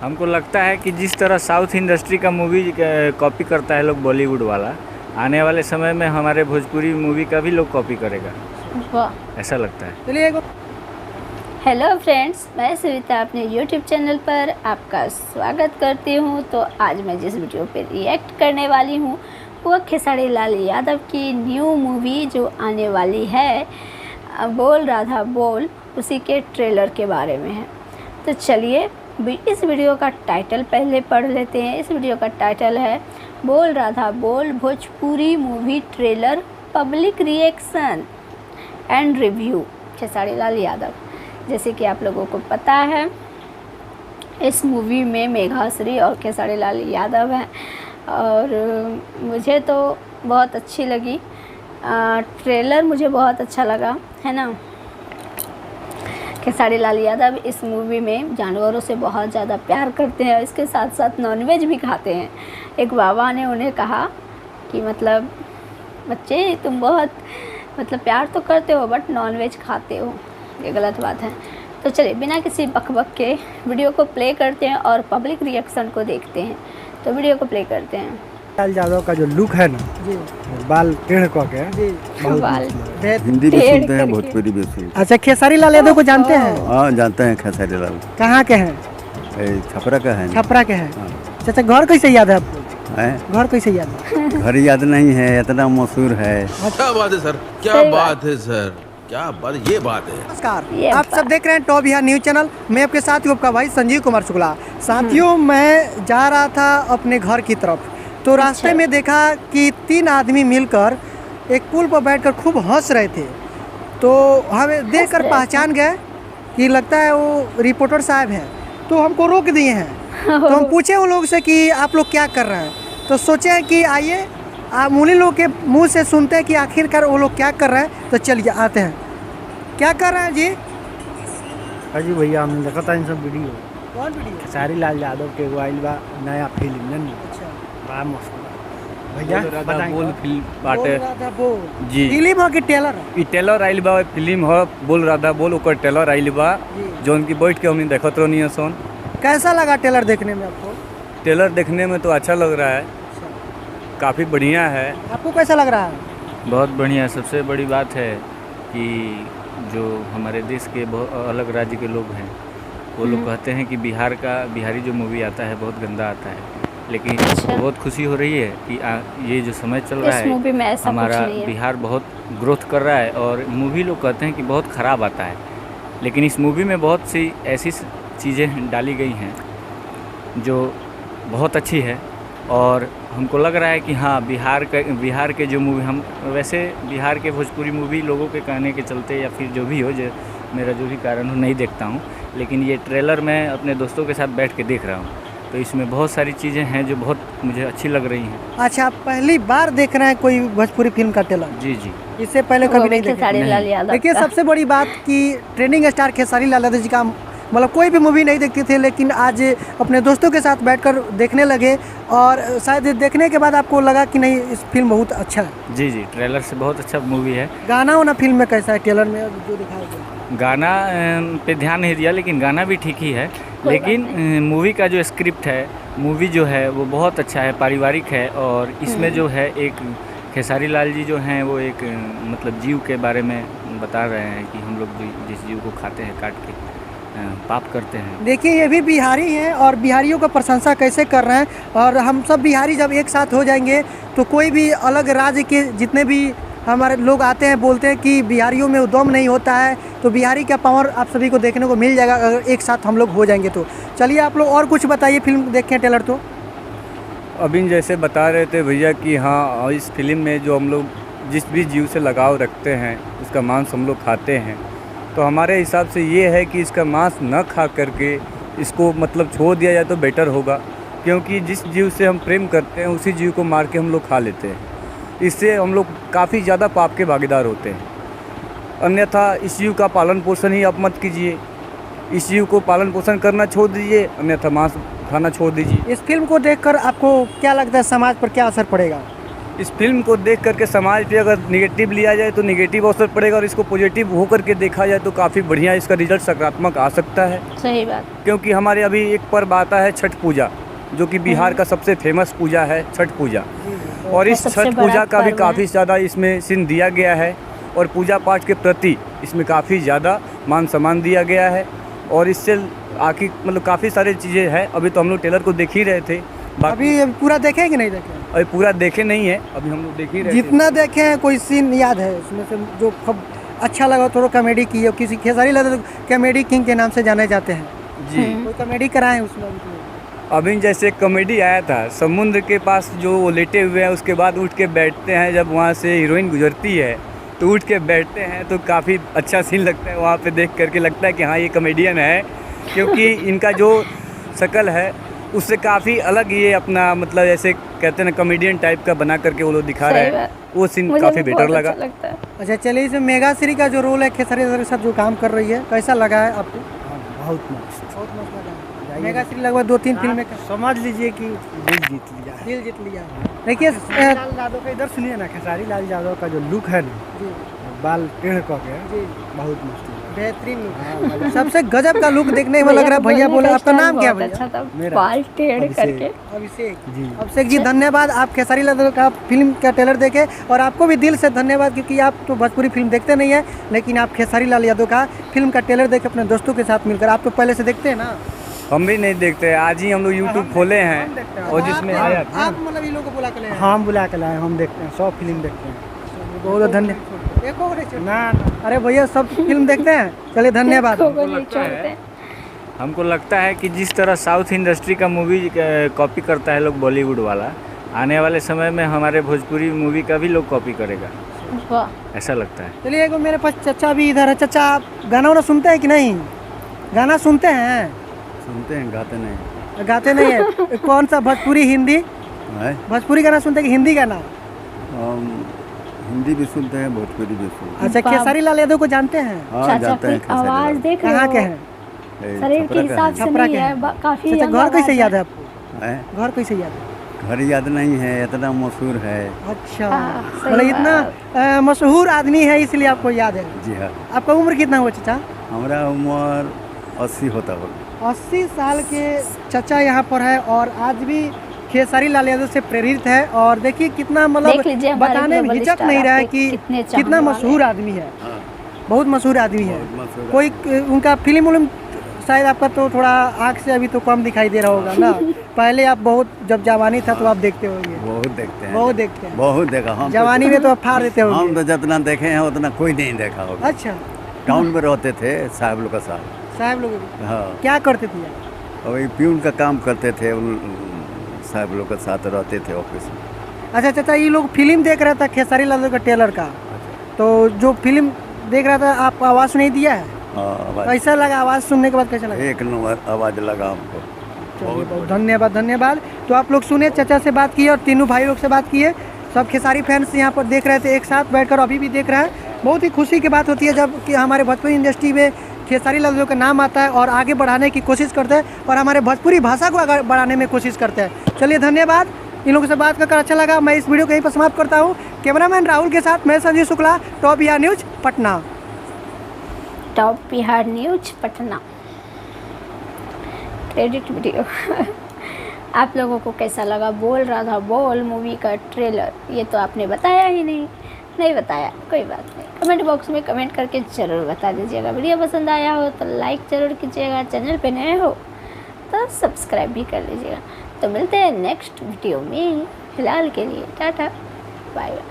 हमको लगता है कि जिस तरह साउथ इंडस्ट्री का मूवी कॉपी करता है लोग बॉलीवुड वाला, आने वाले समय में हमारे भोजपुरी मूवी का भी लोग कॉपी करेगा, वाह। ऐसा लगता है। चलिए हेलो फ्रेंड्स, मैं सविता अपने यूट्यूब चैनल पर आपका स्वागत करती हूँ। तो आज मैं जिस वीडियो पे रिएक्ट करने वाली हूँ वो खेसारी लाल यादव की न्यू मूवी जो आने वाली है, बोल राधा बोल, उसी के ट्रेलर के बारे में है। तो चलिए इस वीडियो का टाइटल पहले पढ़ लेते हैं। इस वीडियो का टाइटल है Bol Radha Bol Bhojpuri movie trailer public reaction and review, Khesari Lal Yadav. जैसे कि आप लोगों को पता है, इस मूवी में मेघाश्री और खेसारी लाल यादव हैं और मुझे तो बहुत अच्छी लगी। ट्रेलर मुझे बहुत अच्छा लगा, है ना। खेसारी लाल यादव इस मूवी में जानवरों से बहुत ज़्यादा प्यार करते हैं और इसके साथ साथ नॉनवेज भी खाते हैं। एक बाबा ने उन्हें कहा कि मतलब बच्चे तुम बहुत प्यार तो करते हो बट नॉनवेज खाते हो, ये गलत बात है। तो चलिए बिना किसी बकबक के वीडियो को प्ले करते हैं और पब्लिक रिएक्शन को देखते हैं। तो वीडियो को प्ले करते हैं। लाल यादव का जो लुक है ना जी, बाल टेढ़ कह के जी, बाल हिंदी भी सुनते हैं, भोजपुरी भी सुनते हैं। अच्छा, खेसारी लाल यादव को जानते हैं? हाँ, जानते हैं खेसारी लाल। कहाँ के हैं? छपरा का है। छपरा के हैं। हाँ। चाचा घर कैसे याद है आपको? घर कैसे याद है? घर याद नहीं है, इतना मशहूर है। क्या बात है सर, क्या बात है सर, क्या बात, ये बात है। नमस्कार, आप सब देख रहे हैं टॉप बिहार न्यूज चैनल। मैं आपके साथ हूँ आपका भाई संजीव कुमार शुक्ला। साथियों, मैं जा रहा था अपने घर की तरफ, तो रास्ते में देखा कि 3 आदमी मिलकर एक पुल पर बैठकर खूब हंस रहे थे। तो हमें देखकर पहचान गए कि लगता है वो रिपोर्टर साहब हैं, तो हमको रोक दिए हैं। तो हम पूछे उन लोगों से कि आप लोग क्या कर रहे हैं, तो सोचे हैं कि आइए आप उन्हीं लोग के मुंह से सुनते हैं कि आखिरकार वो लोग क्या कर रहे हैं। तो चलिए आते हैं। क्या कर रहे हैं जी? अजी भैया हमने देखा था इन सब वीडियो। कौन वीडियो? खेसारी लाल यादव के वाइल बा नया फिल्म नहीं। अच्छा बड़ा मस्त भैया बताएं। बोल फिल्म बाटे जी, फिल्म हो कि टेलर? ई टेलर आइल बा, फिल्म हो बोल राधा बोल, ओकर टेलर आइल बा जौन की बैठ के हमने देखत रहनी सन। कैसा लगा टेलर देखने में आपको? टेलर देखने में तो अच्छा लग रहा है, काफ़ी बढ़िया है। आपको कैसा लग रहा है? बहुत बढ़िया। सबसे बड़ी बात है कि जो हमारे देश के अलग राज्य के लोग हैं वो लोग कहते हैं कि बिहारी जो मूवी आता है बहुत गंदा आता है, लेकिन बहुत खुशी हो रही है कि ये जो समय चल रहा है हमारा बिहार बहुत ग्रोथ कर रहा है। और मूवी लोग कहते हैं कि बहुत ख़राब आता है, लेकिन इस मूवी में बहुत सी ऐसी चीज़ें डाली गई हैं जो बहुत अच्छी है। और हमको लग रहा है कि हाँ, बिहार के जो मूवी, हम वैसे बिहार के भोजपुरी मूवी लोगों के कहने के चलते या फिर जो भी हो, जो मेरा जो भी कारण हो, नहीं देखता हूँ, लेकिन ये ट्रेलर मैं अपने दोस्तों के साथ बैठ के देख रहा हूँ, तो इसमें बहुत सारी चीज़ें हैं जो बहुत मुझे अच्छी लग रही हैं। अच्छा, आप पहली बार देख रहे हैं कोई भोजपुरी फिल्म का ट्रेलर? जी जी, इससे पहले कभी नहीं खेसारी लाल यादव। देखिए, सबसे बड़ी बात कि ट्रेंडिंग स्टार खेसारी लाल यादव जी का कोई भी मूवी नहीं देखते थे, लेकिन आज अपने दोस्तों के साथ बैठकर देखने लगे और शायद देखने के बाद आपको लगा कि नहीं, इस फिल्म बहुत अच्छा है। जी जी, ट्रेलर से बहुत अच्छा मूवी है। गाना वाना फिल्म में कैसा है? ट्रेलर में जो दिखाया गया गाना पे ध्यान नहीं दिया, लेकिन गाना भी ठीक ही है। लेकिन मूवी का जो स्क्रिप्ट है, मूवी जो है वो बहुत अच्छा है, पारिवारिक है। और इसमें जो है एक खेसारी लाल जी जो हैं वो एक जीव के बारे में बता रहे हैं कि हम लोग जिस जीव को खाते हैं, काट के पाप करते हैं। देखिए, ये भी बिहारी हैं और बिहारियों का प्रशंसा कैसे कर रहे हैं। और हम सब बिहारी जब एक साथ हो जाएंगे तो कोई भी अलग राज्य के जितने भी हमारे लोग आते हैं बोलते हैं कि बिहारियों में दम नहीं होता है, तो बिहारी का पावर आप सभी को देखने को मिल जाएगा अगर एक साथ हम लोग हो जाएंगे तो। चलिए आप लोग और कुछ बताइए, फिल्म देखें ट्रेलर। तो अभी जैसे बता रहे थे भैया कि हाँ, इस फिल्म में जो हम लोग जिस भी जीव से लगाव रखते हैं उसका मांस हम लोग खाते हैं, तो हमारे हिसाब से ये है कि इसका मांस न खा करके इसको छोड़ दिया जाए तो बेटर होगा, क्योंकि जिस जीव से हम प्रेम करते हैं उसी जीव को मार के हम लोग खा लेते हैं। इससे हम लोग काफ़ी ज़्यादा पाप के भागीदार होते हैं। अन्यथा इस जीव का पालन पोषण ही आप मत कीजिए, इस जीव को पालन पोषण करना छोड़ दीजिए, अन्यथा मांस खाना छोड़ दीजिए। इस फिल्म को देखकर आपको क्या लगता है, समाज पर क्या असर पड़ेगा? इस फिल्म को देख करके समाज पे अगर निगेटिव लिया जाए तो निगेटिव असर पड़ेगा, और इसको पॉजिटिव हो करके देखा जाए तो काफ़ी बढ़िया इसका रिजल्ट सकारात्मक आ सकता है। सही बात। क्योंकि हमारे अभी एक पर्व आता है छठ पूजा, जो कि बिहार का सबसे फेमस पूजा है छठ पूजा, और इस सबसे छठ बड़ा पूजा का भी पर्व काफ़ी है। ज़्यादा इसमें सीन दिया गया है, और पूजा पाठ के प्रति इसमें काफ़ी ज़्यादा मान सम्मान दिया गया है, और इससे आखिर मतलब काफ़ी सारी चीज़ें हैं। अभी तो हम लोग ट्रेलर को देख ही रहे थे, अभी पूरा देखे कि नहीं देखे? अभी पूरा देखे नहीं है, अभी हम लोग देख ही रहे थे। जितना देखे हैं कोई सीन याद है उसमें से जो अच्छा लगा? थोड़ा कॉमेडी की है, किसी खेसारी लाल तो कॉमेडी किंग के नाम से जाने जाते हैं जी। कोई कॉमेडी कराए उसमें? अभी जैसे कॉमेडी आया था, समुद्र के पास जो वो लेटे हुए हैं, उसके बाद उठ के बैठते हैं, जब वहाँ से हीरोइन गुजरती है तो उठ के बैठते हैं, तो काफ़ी अच्छा सीन लगता है। वहाँ पे देख करके लगता है कि हाँ ये कॉमेडियन है, क्योंकि इनका जो शक्ल है उससे काफ़ी अलग ये अपना मतलब जैसे कहते हैं ना कॉमेडियन टाइप का बना करके वो लोग दिखा रहे सही हैं, बात। वो सीन मुझे काफ़ी भी बेटर बहुत लगा। अच्छा लगता है। अच्छा चलिए, इसमें मेगा श्री का जो रोल है खेसारी लाल के साथ जो काम कर रही है, कैसा लगा है आपको? बहुत मस्त। बहुत मस्त लगा। मेगा श्री लगभग 2-3 फिल्में का समझ लीजिए कि दिल जीत लिया है। दिल जीत लिया। देखिए खेसारी लाल यादव का इधर सुनिए ना, खेसारी लाल यादव का जो लुक है ना, जी बाल टेढ़ कऽ के जी बहुत मस्त लगा। बेहतरीन लुक, सबसे गजब का लुक देखने में लग रहा है। भैया बोले आपका नाम क्या है भैया? अच्छा था, मेरा बाल टेढ़ अभिषेक। करके। अभिषेक जी। अभिषेक जी धन्यवाद, आप खेसारी लाल का फिल्म का ट्रेलर देखे, और आपको भी दिल से धन्यवाद, क्योंकि आप तो भोजपुरी फिल्म देखते नहीं है, लेकिन आप खेसारी लाल यादव का फिल्म का ट्रेलर देखे अपने दोस्तों के साथ मिलकर। आप तो पहले से देखते हैं ना? हम भी नहीं देखते, आज ही हम लोग यूट्यूब खोले हैं और जिसमें आया था। आप मतलब इन लोगों को बुला कर ले आए? हम बुला के लाए, हम देखते हैं, 100 फिल्म देखते हैं। बहुत धन्यवाद। एक और है? ना अरे भैया सब फिल्म देखते हैं, चलिए धन्यवाद। को नहीं लगता है। छोड़ते। हमको लगता है कि जिस तरह साउथ इंडस्ट्री का मूवी कॉपी करता है लोग बॉलीवुड वाला, आने वाले समय में हमारे भोजपुरी मूवी का भी लोग कॉपी करेगा, वाह। ऐसा लगता है। चलिए एगो मेरे पास चचा भी इधर है। चचा आप गाना वाना सुनते हैं कि नहीं? गाना सुनते हैं? सुनते हैं, गाते नहीं गाते नहीं है? कौन सा, भोजपुरी हिंदी? है। भोजपुरी गाना सुनते हैं कि हिंदी गाना? हम हिंदी भी सुनते हैं, भोजपुरी भी सुनते हैं। अच्छा, खेसारी लाल यादव को जानते हैं? हाँ चाचा जाते हैं की खेसारी आवाज लाल। देख रहे कहाँ हो? के हैं? ए, शरीर के छपरा का हिसाब से छपरा नहीं के है, हैं। काफी अच्छा, young घर कैसे आवाज याद है है। आपको? है। घर कैसे याद है? घर याद नहीं है, इतना मशहूर है। अच्छा, हाँ, सही मतलब इतना मशहूर आदमी है इसलिए आपको याद है। जी हाँ। आपका उम्र कितना हुआ चचा? हमारा उम्र 80 होता होगा। 80 साल के चचा यहाँ पर है, और आज भी खेसारी लाल यादव से प्रेरित है। और देखिए कितना देख लीजिए मतलब हमारे बताने में global हिचक star नहीं रहा है आपके कि कितने चाहने कितना वाले मशहूर हैं। आदमी है, हाँ, बहुत मशहूर आदमी है। बहुत मशहूर। कोई उनका फिल्म उल्म शायद आपका तो थोड़ा आँख से अभी तो कम दिखाई दे रहा होगा ना? पहले आप बहुत, जब जवानी था तो आप देखते होंगे, बहुत देखते हैं, बहुत देखते हैं। बहुत देखा। हम जवानी में तो आप फाड़ देते हम होंगे। तो जितना देखे हैं उतना कोई नहीं देखा होगा। अच्छा, टाउन में रहते थे साहब लोग का साथ। साहब लोग हाँ, क्या करते थे आप? वही प्यून का काम करते थे, उन साहब लोग के साथ रहते थे ऑफिस में। अच्छा चाचा, ये लोग फिल्म देख रहा था खेसारी लाल का ट्रेलर का, तो जो फिल्म देख रहा था आप आवाज़ नहीं दिया है? हाँ, आवाज कैसा लगा? आवाज़ सुनने के बाद कैसा लगा? एक नंबर आवाज लगा हमको। चलिए, बहुत धन्यवाद धन्यवाद। तो आप लोग सुने, चाचा से बात किए और तीनों भाई लोग से बात किए। सब खेसारी फैंस यहाँ पर देख रहे थे, एक साथ बैठकर अभी भी देख रहे हैं। बहुत ही खुशी की बात होती है जब कि हमारे भोजपुरी इंडस्ट्री में खेसारी लाल यादव का नाम आता है और आगे बढ़ाने की कोशिश करते हैं, और हमारे भोजपुरी भाषा को आगे बढ़ाने में कोशिश करते हैं। चलिए धन्यवाद, इन लोगों से बात कर अच्छा लगा। मैं इस वीडियो को यहीं पर समाप्त करता हूँ। कैमरामैन राहुल के साथ मैं Sanjeev Shukla, top Bihar news Patna. Top Bihar news Patna credit video. आप लोगों को कैसा लगा? बोल रहा था बोल मूवी का ट्रेलर, ये तो आपने बताया ही नहीं बताया, कोई बात नहीं। कमेंट बॉक्स में कमेंट करके ज़रूर बता दीजिएगा। वीडियो पसंद आया हो तो लाइक ज़रूर कीजिएगा, चैनल पे नए हो तो सब्सक्राइब भी कर लीजिएगा। तो मिलते हैं नेक्स्ट वीडियो में, फिलहाल के लिए टाटा बाय बाय।